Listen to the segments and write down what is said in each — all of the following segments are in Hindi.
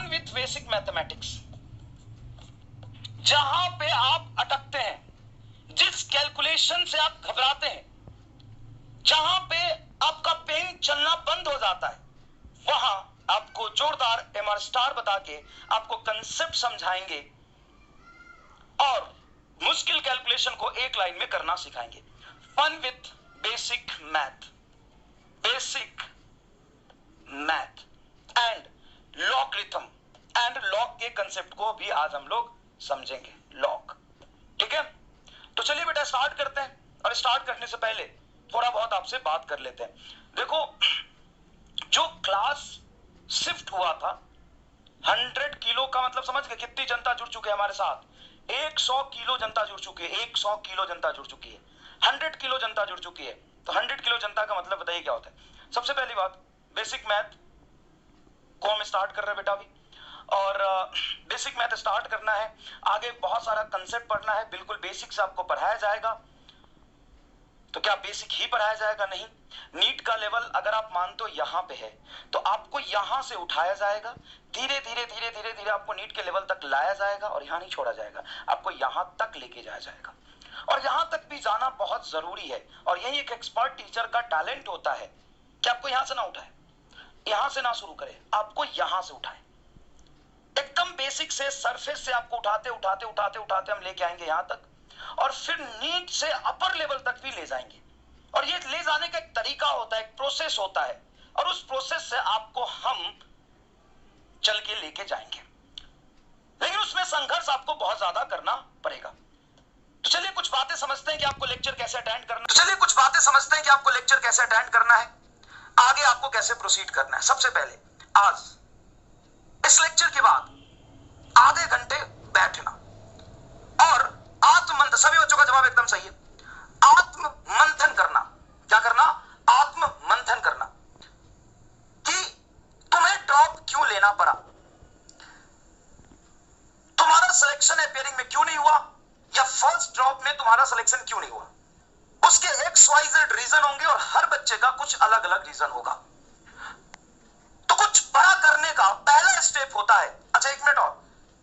Fun with basic mathematics. जहां पे आप अटकते हैं, जिस कैलकुलेशन से आप घबराते हैं, जहां पे आपका पेन चलना बंद हो जाता है, वहां आपको जोरदार एमआर स्टार बता के आपको कंसेप्ट समझाएंगे और मुश्किल कैलकुलेशन को एक लाइन में करना सिखाएंगे। Fun with basic math, basic math and logarithm and log के कंसेप्ट को भी आज हम लोग समझेंगे। लॉग, ठीक है। तो चलिए बेटा स्टार्ट करते हैं, और स्टार्ट करने से पहले थोड़ा बहुत आपसे बात कर लेते हैं। देखो, जो क्लास शिफ्ट हुआ था 100 किलो का मतलब समझ गए कितनी जनता जुड़ चुकी है हमारे साथ? 100 किलो जनता जुड़ चुकी है, 100 किलो जनता जुड़ चुकी है, 100 किलो जनता जुड़ चुकी है। तो 100 किलो जनता का मतलब बताइए क्या होता है? सबसे पहली बात, बेसिक मैथ को हम स्टार्ट कर रहे हैं बेटा अभी, और बेसिक मैथ स्टार्ट करना है। आगे बहुत सारा कंसेप्ट पढ़ना है, बिल्कुल बेसिक से आपको पढ़ाया जाएगा। तो क्या बेसिक ही पढ़ाया जाएगा? नहीं, नीट का लेवल अगर आप मानते हो यहां पे है, तो आपको यहां से उठाया जाएगा, धीरे धीरे धीरे धीरे धीरे आपको नीट के लेवल तक लाया जाएगा, और यहां नहीं छोड़ा जाएगा, आपको यहां तक लेके जाया जाएगा। और यहां तक भी जाना बहुत जरूरी है, और यही एक एक्सपर्ट टीचर का टैलेंट होता है कि आपको यहां से ना उठाए, यहां से ना शुरू करे, आपको यहां से उठाए। एकदम बेसिक से, सरफेस से आपको उठाते उठाते उठाते उठाते हम लेके आएंगे यहां तक, और फिर नीट से अपर लेवल तक भी ले जाएंगे। और ये ले जाने का एक तरीका होता है, एक प्रोसेस होता है, और उस प्रोसेस से आपको हम चल के लेके जाएंगे, लेकिन उसमें संघर्ष आपको बहुत ज्यादा करना पड़ेगा। तो चलिए कुछ बातें समझते हैं कि आपको लेक्चर कैसे अटेंड करना है, आगे आपको कैसे प्रोसीड करना है। सबसे पहले आज इस लेक्चर के बाद आधे घंटे बैठना और आत्ममंथन, सभी बच्चों का जवाब एकदम सही है, आत्म मंथन करना। क्या करना? आत्म मंथन करना कि तुम्हें ड्रॉप क्यों लेना पड़ा, तुम्हारा सिलेक्शन अपियरिंग में क्यों नहीं हुआ, या फर्स्ट ड्रॉप में तुम्हारा सिलेक्शन क्यों नहीं हुआ। उसके XYZ रीजन होंगे, और हर बच्चे का कुछ अलग अलग रीजन होगा। तो कुछ बड़ा करने का पहला स्टेप होता है, अच्छा एक मिनट और,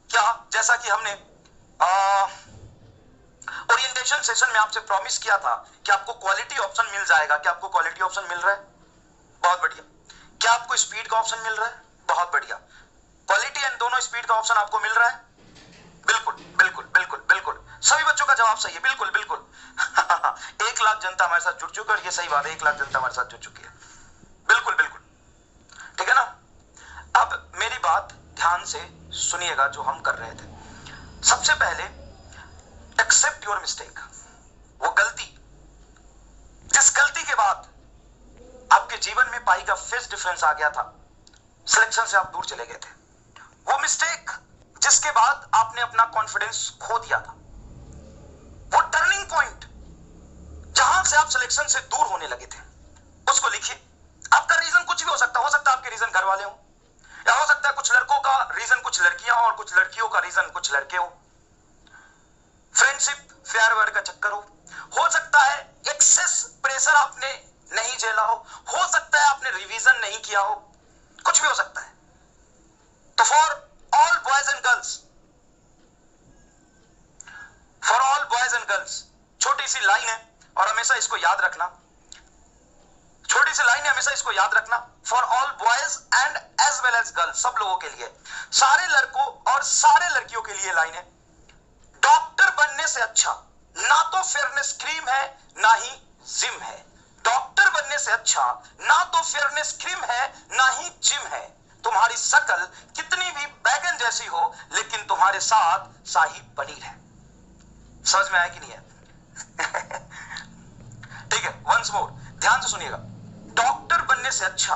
क्या जैसा कि हमने ओरिएंटेशन सेशन में आपसे प्रॉमिस किया था कि आपको क्वालिटी ऑप्शन मिल जाएगा, क्या आपको क्वालिटी ऑप्शन मिल रहा है? बहुत बढ़िया। क्या आपको स्पीड का ऑप्शन मिल रहा है? बहुत बढ़िया। क्वालिटी एंड दोनों स्पीड का ऑप्शन आपको मिल रहा है? बिल्कुल बिल्कुल बिल्कुल बिल्कुल, सभी बच्चों का जवाब सही है, बिल्कुल बिल्कुल। 1 लाख जनता हमारे साथ जुड़ चुकी है, और ये सही बात है, 1 लाख जनता हमारे साथ जुड़ चुकी है, बिल्कुल बिल्कुल, ठीक है ना। अब मेरी बात ध्यान से सुनिएगा जो हम कर रहे थे। सबसे पहले एक्सेप्ट योर मिस्टेक, वो गलती, जिस गलती के बाद आपके जीवन में पाई का फेस डिफरेंस आ गया था, सिलेक्शन से आप दूर चले गए थे, वो मिस्टेक जिसके बाद आपने अपना कॉन्फिडेंस खो दिया था, वो टर्निंग पॉइंट जहां से आप सिलेक्शन से दूर होने लगे थे, उसको लिखिए। आपका रीजन कुछ भी हो सकता है आपके रीजन घर वाले हो, या हो सकता है कुछ लड़कों का रीजन कुछ लड़कियां हो, और कुछ लड़कियों का रीजन कुछ लड़के हो, फ्रेंडशिप फेयर वेयर का चक्कर हो सकता है एक्सेस प्रेशर आपने नहीं झेला हो सकता है आपने रिवीजन नहीं किया हो, कुछ भी हो सकता है। तो for all boys and girls छोटी सी लाइन है, और हमेशा इसको याद रखना, छोटी सी लाइन है, हमेशा इसको याद रखना। For all boys and as well as girls, सब लोगों के लिए, सारे लड़कों और सारे लड़कियों के लिए लाइन है, डॉक्टर बनने से अच्छा ना तो फेयरनेस क्रीम है ना ही जिम है। डॉक्टर बनने से अच्छा ना तो फेयरनेस क्रीम है ना ही जिम है। तुम्हारी शक्ल कितनी भी बैगन जैसी हो, लेकिन तुम्हारे साथ शाही पनीर है। समझ में आया कि नहीं है? ठीक है, वंस मोर, ध्यान से सुनिएगा। डॉक्टर बनने से अच्छा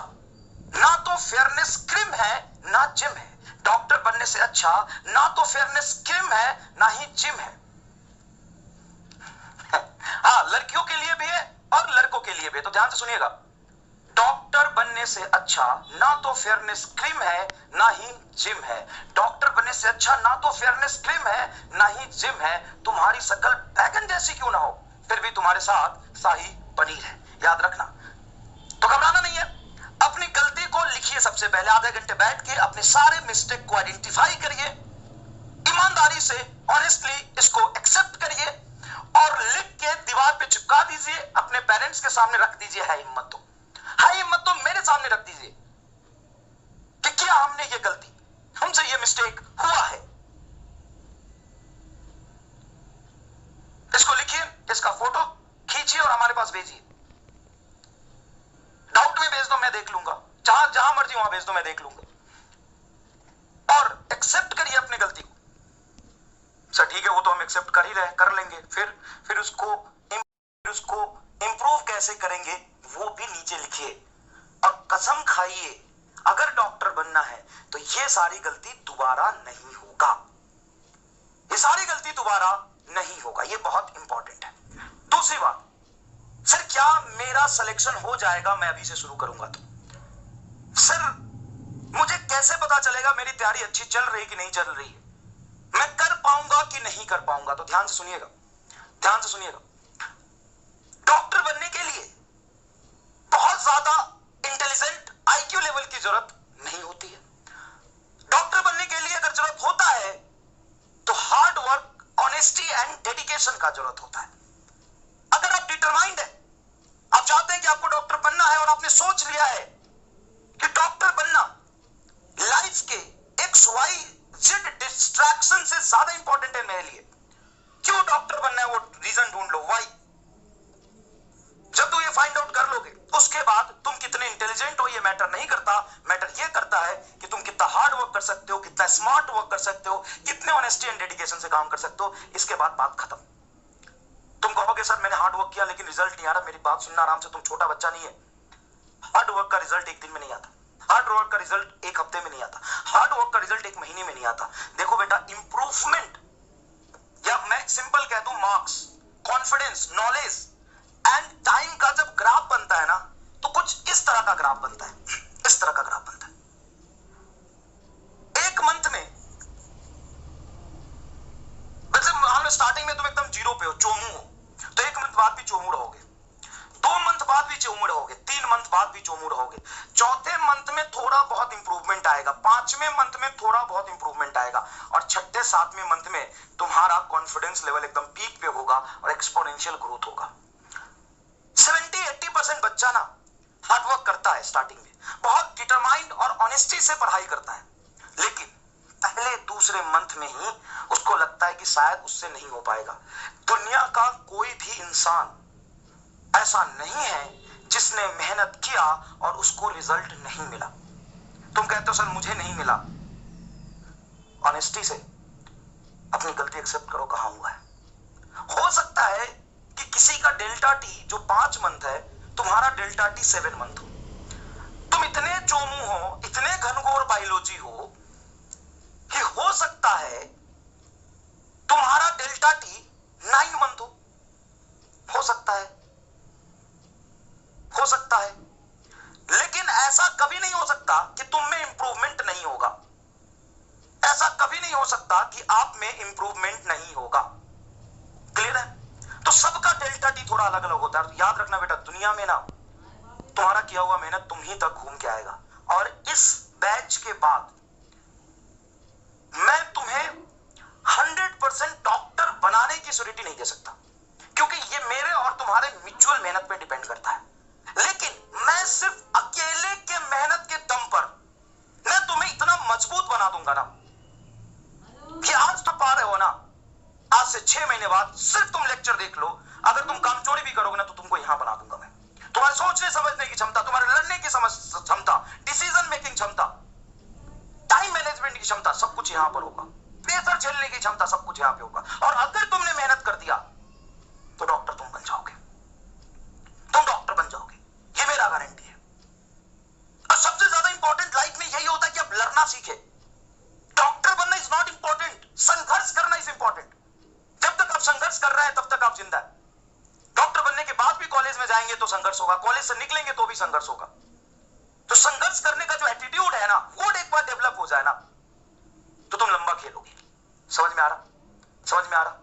ना तो फेयरनेस क्रीम है ना जिम है। डॉक्टर बनने से अच्छा ना तो फेयरनेस क्रीम है ना ही जिम है। हाँ, लड़कियों के लिए भी है और लड़कों के लिए भी है, तो ध्यान से सुनिएगा। डॉक्टर बनने से अच्छा ना तो फेयरनेस क्रीम है ना ही जिम है। डॉक्टर बनने से अच्छा ना तो फेयरनेस क्रीम है ना ही जिम है। तुम्हारी शक्ल बैगन जैसी क्यों ना हो, फिर भी तुम्हारे साथ शाही पनीर है। याद रखना। तो घबराना नहीं है, अपनी गलती को लिखिए, सबसे पहले आधे घंटे बैठ के अपने सारे मिस्टेक को आइडेंटिफाई करिए, ईमानदारी से ऑनेस्टली इसको एक्सेप्ट करिए और लिख के दीवार पे चिपका दीजिए, अपने पेरेंट्स के सामने रख दीजिए। है हिम्मत तो मेरे सामने रख दीजिए कि क्या हमने ये गलती, हमसे ये मिस्टेक हुआ है। इसको लिखिए, इसका फोटो खींचिए और हमारे पास भेजिए। डाउट में भेज दो, मैं देख लूंगा, जहां जहां मर्जी वहां भेज दो, मैं देख लूंगा। और एक्सेप्ट करिए अपनी गलती को। सर ठीक है, वो तो हम एक्सेप्ट कर ही रहे, कर लेंगे, फिर उसको इंप्रूव कैसे करेंगे वो भी नीचे लिखिए। और कसम खाइए, अगर डॉक्टर बनना है तो ये सारी गलती दोबारा नहीं होगा, ये सारी गलती दोबारा नहीं होगा। ये बहुत इंपॉर्टेंट है। दूसरी बात, सर क्या मेरा सिलेक्शन हो जाएगा मैं अभी से शुरू करूंगा तो? सर मुझे कैसे पता चलेगा मेरी तैयारी अच्छी चल रही कि नहीं चल रही है, मैं कर पाऊंगा कि नहीं कर पाऊंगा? तो ध्यान से सुनिएगा, ध्यान से सुनिएगा। डॉक्टर बनने के लिए बहुत ज्यादा इंटेलिजेंट आईक्यू लेवल की जरूरत नहीं होती है। डॉक्टर बनने के लिए अगर जरूरत होता है तो hard work, honesty and dedication का जरूरत होता है। अगर आप डिटरमाइंड है, आप चाहते हैं कि आपको डॉक्टर बनना है और आपने सोच लिया है कि डॉक्टर बनना लाइफ के XYZ डिस्ट्रैक्शन से ज्यादा इंपॉर्टेंट है मेरे लिए, क्यों डॉक्टर बनना है वो रीजन ढूंढ लो, व्हाई। जब तुम ये फाइंड आउट कर लोगे उसके बाद तुम कितने इंटेलिजेंट हो ये मैटर नहीं करता, मैटर ये करता है कि तुम कितना हार्ड वर्क कर सकते हो, कितना स्मार्ट वर्क कर सकते हो, कितने ऑनेस्टी एंड डेडिकेशन से काम कर सकते हो। इसके बाद बात खत्म। तुम कहोगे सर मैंने हार्ड वर्क किया लेकिन रिजल्ट नहीं आ रहा, मेरी बात सुनना आराम से, तुम छोटा बच्चा नहीं है। हार्ड वर्क का रिजल्ट एक दिन में नहीं आता, हार्ड वर्क का रिजल्ट एक हफ्ते में नहीं आता, हार्ड वर्क का रिजल्ट एक महीने में नहीं आता। देखो बेटा, इंप्रूवमेंट, या मैं सिंपल कह दूं, marks, confidence, knowledge and time का जब ग्राफ बनता है ना, तो कुछ इस तरह का ग्राफ बनता है, इस तरह का ग्राफ बनता है। एक मंथ में वैसे हम स्टार्टिंग में तुम एकदम जीरो पे हो, चोमू हो, तो एक मंथ बाद भी चोमू रहोगे, 2 मंथ बाद भी चोमू रहोगे, 3 मंथ बाद भी चोमू रहोगे, चौथे मंथ में थोड़ा बहुत इंप्रूवमेंट आएगा, 5वें मंथ में थोड़ा बहुत इंप्रूवमेंट आएगा, और 6ठे 7वें मंथ में तुम्हारा कॉन्फिडेंस लेवल एकदम पीक पे होगा और एक्सपोनेंशियल ग्रोथ होगा। 70-80% बच्चा ना हार्डवर्क करता है, स्टार्टिंग में बहुत डिटरमाइंड और ऑनेस्टी से पढ़ाई करता है, लेकिन पहले दूसरे मंथ में ही उसको लगता है कि शायद उससे नहीं हो पाएगा। दुनिया का कोई भी इंसान ऐसा नहीं है जिसने मेहनत किया और उसको रिजल्ट नहीं मिला। तुम कहते हो सर मुझे नहीं मिला, ऑनेस्टी से अपनी गलती एक्सेप्ट करो, कहां हुआ है। हो सकता है कि किसी का डेल्टा टी जो 5 मंथ है, तुम्हारा डेल्टा टी 7 मंथ हो। तुम इतने चोमू हो, इतने घनघोर बायोलॉजी हो कि हो सकता है तुम्हारा डेल्टा टी 9 मंथ हो सकता है, हो सकता है, लेकिन ऐसा कभी नहीं हो सकता कि तुम में इंप्रूवमेंट नहीं होगा, ऐसा कभी नहीं हो सकता कि आप में इंप्रूवमेंट नहीं होगा। क्लियर है? तो सबका डेल्टा टी थोड़ा अलग अलग होता है। याद रखना बेटा, दुनिया में ना तुम्हारा किया हुआ मेहनत तुम ही तक घूम के आएगा। और इस बैच के बाद मैं तुम्हें 100% डॉक्टर बनाने की श्योरिटी नहीं दे सकता, क्योंकि ये मेरे और तुम्हारे म्यूचुअल मेहनत पे डिपेंड करता है। लेकिन मैं सिर्फ अकेले के मेहनत के दम पर मैं तुम्हें इतना मजबूत बना दूंगा ना कि आज तो पा रहे हो ना, आज से 6 महीने बाद सिर्फ तुम लेक्चर देख लो, अगर तुम कामचोरी भी करोगे ना तो तुमको यहां बना दूंगा मैं। तुम्हारे सोचने समझने की क्षमता, तुम्हारे लड़ने की क्षमता, डिसीजन मेकिंग क्षमता, टाइम मैनेजमेंट की क्षमता, सब कुछ यहां पर होगा। प्रेशर झेलने की क्षमता, सब कुछ यहां पे होगा। और अगर तुमने मेहनत कर दिया तो डॉक्टर तुम बन जाओगे, तुम डॉक्टर बन जाओगे, ये मेरा गारंटी है। और सबसे ज्यादा इंपॉर्टेंट लाइफ में यही होता है कि आप लड़ना सीखे। डॉक्टर बनना इज नॉट इंपॉर्टेंट, संघर्ष करना इज इंपॉर्टेंट। जब तक आप संघर्ष कर रहे हैं तब तक आप जिंदा है। डॉक्टर बनने के बाद भी कॉलेज में जाएंगे तो संघर्ष होगा, कॉलेज से निकलेंगे तो भी संघर्ष होगा। तो संघर्ष करने का जो एटीट्यूड है ना, वो एक बार डेवलप हो जाए ना तो तुम लंबा खेलोगे। समझ में आ रहा? समझ में आ रहा?